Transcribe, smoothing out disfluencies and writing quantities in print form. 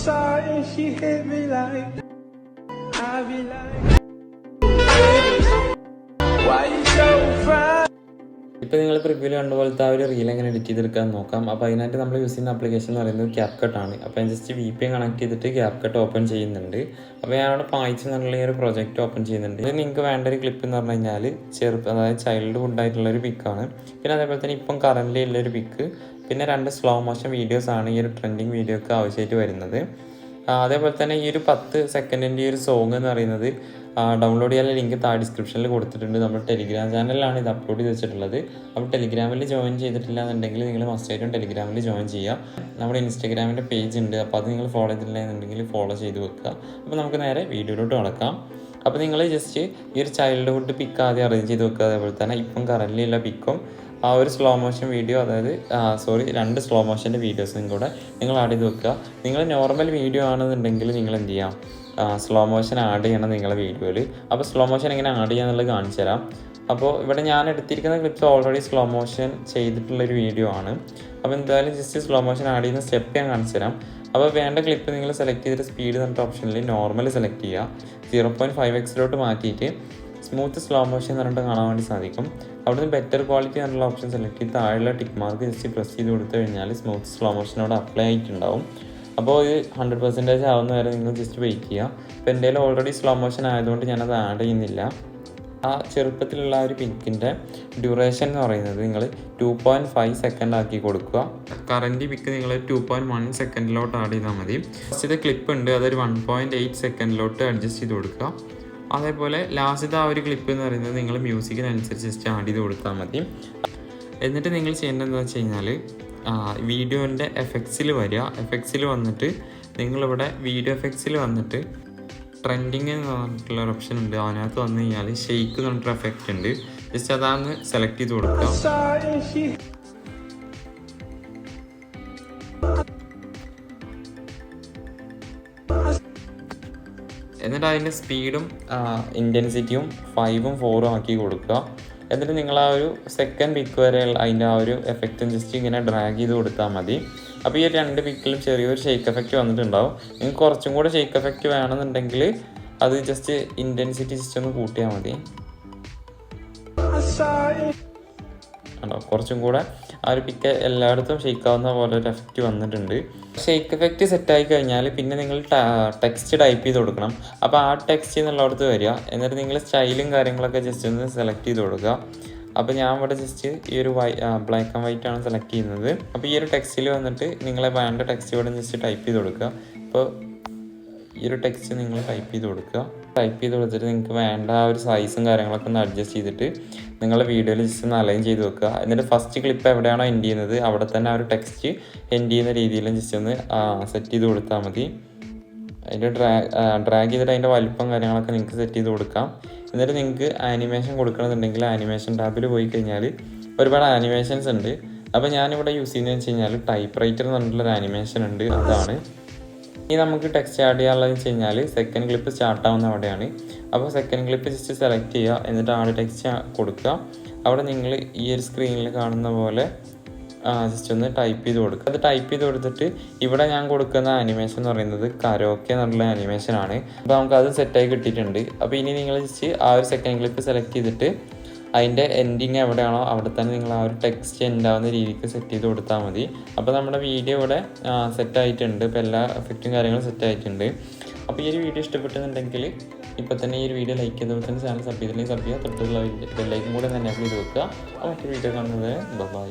saw it and she hit me like, I be like, why you so fine? ഇപ്പോൾ നിങ്ങൾ പ്രിവ്യൂവിൽ കണ്ട പോലത്തെ ആ ഒരു റീൽ എങ്ങനെ എഡിറ്റ് ചെയ്തെടുക്കാൻ നോക്കാം. അപ്പോൾ അതിനായിട്ട് നമ്മൾ യൂസ് ചെയ്യുന്ന ആപ്ലിക്കേഷൻ എന്ന് പറയുന്നത് CapCut ആണ്. അപ്പോൾ ഞാൻ ജസ്റ്റ് VPN കണക്ട് ചെയ്തിട്ട് CapCut ഓപ്പൺ ചെയ്യുന്നുണ്ട്. അപ്പോൾ ഞാനവിടെ പായ്ച്ച് എന്നുള്ള ഒരു പ്രൊജക്റ്റ് ഓപ്പൺ ചെയ്യുന്നുണ്ട്. ഇത് നിങ്ങൾക്ക് വേണ്ട ഒരു ക്ലിപ്പ് എന്ന് പറഞ്ഞു കഴിഞ്ഞാൽ അതായത് ചൈൽഡ്ഹുഡ് ആയിട്ടുള്ളൊരു പിക്കാണ്. പിന്നെ അതേപോലെ തന്നെ ഇപ്പം കറൻ്റ് ഉള്ളൊരു പിക്ക്, പിന്നെ 2 സ്ലോ മോഷൻ വീഡിയോസാണ് ഈ ഒരു ട്രെൻഡിങ് വീഡിയോക്ക് ആവശ്യമായിട്ട് വരുന്നത്. അതേപോലെ തന്നെ ഈ ഒരു 10 സെക്കൻഡിൻ്റെ ഈ ഒരു സോങ് എന്ന് പറയുന്നത് ഡൗൺലോഡ് ചെയ്യാനുള്ള ലിങ്ക് താഴെ ഡിസ്ക്രിപ്ഷനിൽ കൊടുത്തിട്ടുണ്ട്. നമ്മൾ ടെലിഗ്രാം ചാനലിലാണ് ഇത് അപ്ലോഡ് ചെയ്ത് വെച്ചിട്ടുള്ളത്. അപ്പോൾ ടെലിഗ്രാമിൽ ജോയിൻ ചെയ്തിട്ടില്ല എന്നുണ്ടെങ്കിൽ നിങ്ങൾ മസ്റ്റായിട്ടും ടെലിഗ്രാമിൽ ജോയിൻ ചെയ്യുക. നമ്മുടെ ഇൻസ്റ്റാഗ്രാമിൻ്റെ പേജ് ഉണ്ട്, അപ്പോൾ അത് നിങ്ങൾ ഫോളോ ചെയ്തിട്ടില്ല എന്നുണ്ടെങ്കിൽ ഫോളോ ചെയ്ത് വെക്കുക. അപ്പോൾ നമുക്ക് നേരെ വീഡിയോയിലോട്ട് നടക്കാം. അപ്പോൾ നിങ്ങൾ ജസ്റ്റ് ഈ ഒരു ചൈൽഡ്ഹുഡ് പിക്ക് ആദ്യം അറേഞ്ച് ചെയ്ത് വെക്കുക. അതേപോലെ തന്നെ ഇപ്പം കറൻ്റ് ഉള്ള പിക്കും ആ ഒരു സ്ലോ മോഷൻ വീഡിയോ, അതായത് 2 സ്ലോ മോഷൻ്റെ വീഡിയോസും കൂടെ നിങ്ങൾ ആഡ് ചെയ്ത് വെക്കുക. നിങ്ങൾ നോർമൽ വീഡിയോ ആണെന്നുണ്ടെങ്കിൽ നിങ്ങൾ എന്ത് ചെയ്യാം, സ്ലോ മോഷൻ ആഡ് ചെയ്യണം നിങ്ങളുടെ വീഡിയോയിൽ. അപ്പോൾ സ്ലോ മോഷൻ എങ്ങനെ ആഡ് ചെയ്യാന്നുള്ളത് കാണിച്ചു തരാം. അപ്പോൾ ഇവിടെ ഞാൻ എടുത്തിരിക്കുന്ന ക്ലിപ്സ് ഓൾറെഡി സ്ലോ മോഷൻ ചെയ്തിട്ടുള്ളൊരു വീഡിയോ ആണ്. അപ്പോൾ എന്തായാലും ജസ്റ്റ് സ്ലോ മോഷൻ ആഡ് ചെയ്യുന്ന സ്റ്റെപ്പ് ഞാൻ കാണിച്ചു തരാം. അപ്പോൾ വേണ്ട ക്ലിപ്പ് നിങ്ങൾ സെലക്ട് ചെയ്തിട്ട് സ്പീഡ് എന്നിട്ട് ഓപ്ഷനിൽ നോർമൽ സെലക്ട് ചെയ്യുക. 0.5x മാറ്റിയിട്ട് സ്മൂത്ത് സ്ലോ മോഷൻ എന്ന് പറഞ്ഞിട്ട് കാണാൻ വേണ്ടി സാധിക്കും. അവിടുന്ന് ബെറ്റർ ക്വാളിറ്റി എന്നുള്ള ഓപ്ഷൻ സെലക്ട് ചെയ്ത് താഴെയുള്ള ടിക്ക് മാർക്ക് ജസ്റ്റ് പ്രസ് ചെയ്ത് കൊടുത്തു കഴിഞ്ഞാൽ സ്മൂത്ത് സ്ലോ മോഷൻ അവിടെ അപ്ലൈ ആയിട്ടുണ്ടാവും. അപ്പോൾ ഇത് 100% ആവുന്ന വരെ നിങ്ങൾ ജസ്റ്റ് വെയിറ്റ് ചെയ്യുക. അപ്പോൾ എൻ്റെ കയ്യിൽ ഓൾറെഡി സ്ലോ മോഷൻ ആയതുകൊണ്ട് ഞാനത് ആഡ് ചെയ്യുന്നില്ല. ആ ചെറുപ്പത്തിലുള്ള ഒരു പിക്കിൻ്റെ ഡ്യൂറേഷൻ എന്ന് പറയുന്നത് നിങ്ങൾ 2.5 സെക്കൻഡ് ആക്കി കൊടുക്കുക. കറൻറ്റ് പിക്ക് നിങ്ങൾ 2.1 സെക്കൻഡിലോട്ട് ആഡ് ചെയ്താൽ മതി. ഫസ്റ്റ് ക്ലിപ്പ് ഉണ്ട്, അതൊരു 1.8 സെക്കൻഡിലോട്ട് അഡ്ജസ്റ്റ് ചെയ്ത് കൊടുക്കുക. അതേപോലെ ലാസ്റ്റത്തെ ആ ഒരു ക്ലിപ്പ് എന്ന് പറയുന്നത് നിങ്ങൾ മ്യൂസിക്കിനനുസരിച്ച് ജസ്റ്റ് ആഡ് ചെയ്ത് കൊടുത്താൽ മതി. എന്നിട്ട് നിങ്ങൾ ചെയ്യേണ്ടത് എന്താ വെച്ച് കഴിഞ്ഞാൽ വീഡിയോൻ്റെ എഫക്ട്സിൽ വരിക. എഫക്ട്സിൽ വന്നിട്ട് നിങ്ങളിവിടെ വീഡിയോ എഫക്ട്സിൽ വന്നിട്ട് ട്രെൻഡിങ് എന്ന് പറഞ്ഞിട്ടുള്ള ഒരു ഓപ്ഷൻ ഉണ്ട്. അതിനകത്ത് വന്നു കഴിഞ്ഞാൽ ഷെയ്ക്ക് എന്ന് പറഞ്ഞിട്ടൊരു എഫക്റ്റ് ഉണ്ട്. ജസ്റ്റ് അതാന്ന് സെലക്ട് ചെയ്ത് കൊടുക്കുക. എന്നിട്ട് അതിൻ്റെ സ്പീഡും ഇൻറ്റൻസിറ്റിയും 5ഉം 4ഉം ആക്കി കൊടുക്കുക. എന്നിട്ട് നിങ്ങൾ ആ ഒരു സെക്കൻഡ് പിക്ക് വരെ അതിൻ്റെ ആ ഒരു എഫക്റ്റും ജസ്റ്റ് ഇങ്ങനെ ഡ്രാഗ് ചെയ്ത് കൊടുത്താൽ മതി. അപ്പോൾ ഈ 2 പിക്കിലും ചെറിയൊരു ഷെയ്ക്ക് എഫക്റ്റ് വന്നിട്ടുണ്ടാവും. നിങ്ങൾക്ക് കുറച്ചും കൂടെ ഷെയ്ക്ക് എഫക്റ്റ് വേണമെന്നുണ്ടെങ്കിൽ അത് ജസ്റ്റ് ഇൻറ്റൻസിറ്റി ജസ്റ്റ് ഒന്ന് കൂട്ടിയാൽ മതി. ഉണ്ടോ, കുറച്ചും കൂടെ ആ ഒരു പിക്ക് എല്ലായിടത്തും ഷെയ്ക്കാവുന്ന പോലെ ഒരു എഫക്റ്റ് വന്നിട്ടുണ്ട്. ഷെയ്ക്ക് എഫക്റ്റ് സെറ്റായി കഴിഞ്ഞാൽ പിന്നെ നിങ്ങൾ ടെക്സ്റ്റ് ടൈപ്പ് ചെയ്ത് കൊടുക്കണം. അപ്പോൾ ആ ടെക്സ്റ്റ് എന്നുള്ളടത്ത് വരിക. എന്നിട്ട് നിങ്ങൾ സ്റ്റൈലും കാര്യങ്ങളൊക്കെ ജസ്റ്റ് ഒന്ന് സെലക്ട് ചെയ്ത് കൊടുക്കുക. അപ്പോൾ ഞാൻ ഇവിടെ ജസ്റ്റ് ഈ ഒരു ബ്ലാക്ക് ആൻഡ് വൈറ്റ് ആണ് സെലക്ട് ചെയ്യുന്നത്. അപ്പോൾ ഈ ഒരു ടെക്സ്റ്റിൽ വന്നിട്ട് നിങ്ങളെ വേണ്ട ടെക്സ്റ്റ് ഇവിടെ ജസ്റ്റ് ടൈപ്പ് ചെയ്ത് കൊടുക്കുക. അപ്പോൾ ഈ ഒരു ടെക്സ്റ്റ് നിങ്ങൾ ടൈപ്പ് ചെയ്ത് കൊടുക്കുക. ടൈപ്പ് ചെയ്ത് കൊടുത്തിട്ട് നിങ്ങൾക്ക് വേണ്ട ആ ഒരു സൈസും കാര്യങ്ങളൊക്കെ ഒന്ന് അഡ്ജസ്റ്റ് ചെയ്തിട്ട് നിങ്ങളുടെ വീഡിയോയിൽ ജസ്റ്റ് ഒന്ന് അലൈൻ ചെയ്ത് വെക്കുക. എന്നിട്ട് ഫസ്റ്റ് ക്ലിപ്പ് എവിടെയാണോ എൻഡ് ചെയ്യുന്നത് അവിടെ തന്നെ ആ ഒരു ടെക്സ്റ്റ് എൻഡ് ചെയ്യുന്ന രീതിയിൽ ജസ്റ്റ് ഒന്ന് സെറ്റ് ചെയ്ത് കൊടുത്താൽ മതി. അതിൻ്റെ ഡ്രാഗ് ചെയ്തിട്ട് അതിൻ്റെ വലിപ്പം കാര്യങ്ങളൊക്കെ നിങ്ങൾക്ക് സെറ്റ് ചെയ്ത് കൊടുക്കാം. എന്നിട്ട് നിങ്ങൾക്ക് ആനിമേഷൻ കൊടുക്കണമെന്നുണ്ടെങ്കിൽ ആനിമേഷൻ ടാബിൽ പോയി കഴിഞ്ഞാൽ ഒരുപാട് ആനിമേഷൻസ് ഉണ്ട്. അപ്പോൾ ഞാനിവിടെ യൂസ് ചെയ്യുന്നതെന്ന് വെച്ച് കഴിഞ്ഞാൽ ടൈപ്പ് റൈറ്റർ എന്ന് പറഞ്ഞിട്ടുള്ളൊരു ആനിമേഷൻ ഉണ്ട്, അതാണ്. ഇനി നമുക്ക് ടെക്സ്റ്റ് ആഡ് ചെയ്യാനുള്ളതെന്ന് വെച്ച് കഴിഞ്ഞാൽ സെക്കൻഡ് ക്ലിപ്പ് സ്റ്റാർട്ടാവുന്ന അവിടെയാണ്. അപ്പോൾ സെക്കൻഡ് ക്ലിപ്പ് ജസ്റ്റ് സെലക്ട് ചെയ്യുക. എന്നിട്ട് ആഡ് ടെക്സ്റ്റ് കൊടുക്കുക. അവിടെ നിങ്ങൾ ഈ ഒരു സ്ക്രീനിൽ കാണുന്ന പോലെ ജസ്റ്റ് ഒന്ന് ടൈപ്പ് ചെയ്ത് കൊടുക്കുക. അത് ടൈപ്പ് ചെയ്ത് കൊടുത്തിട്ട് ഇവിടെ ഞാൻ കൊടുക്കുന്ന ആനിമേഷൻ എന്ന് പറയുന്നത് കരോക്കെ എന്നുള്ള ആനിമേഷനാണ്. അപ്പോൾ നമുക്കത് സെറ്റായി കിട്ടിയിട്ടുണ്ട്. അപ്പോൾ ഇനി നിങ്ങൾ ജസ്റ്റ് ആ ഒരു സെക്കൻഡ് ക്ലിപ്പ് സെലക്ട് ചെയ്തിട്ട് അതിൻ്റെ എൻഡിങ് എവിടെയാണോ അവിടെ തന്നെ നിങ്ങൾ ആ ഒരു ടെക്സ്റ്റ് എൻഡ് ആവുന്ന രീതിക്ക് സെറ്റ് ചെയ്ത് കൊടുത്താൽ മതി. അപ്പോൾ നമ്മുടെ വീഡിയോ ഇവിടെ സെറ്റായിട്ടുണ്ട്. ഇപ്പോൾ എല്ലാ എഫക്റ്റും കാര്യങ്ങളും സെറ്റായിട്ടുണ്ട്. അപ്പോൾ ഈ ഒരു വീഡിയോ ഇഷ്ടപ്പെട്ടെന്നുണ്ടെങ്കിൽ ഇപ്പോൾ തന്നെ ഈ ഒരു വീഡിയോ ലൈക്ക് ചെയ്തപ്പോൾ തന്നെ ചാനൽ സബ് ചെയ്തില്ലെങ്കിൽ സബ് ചെയ്യുക. തൊട്ടുള്ള ബെല്ലൈക്കും കൂടെ തന്നെ എനേബിൾ ചെയ്ത് വെക്കുക. അപ്പോൾ മറ്റൊരു വീഡിയോ കാണുന്നത് ബൈ.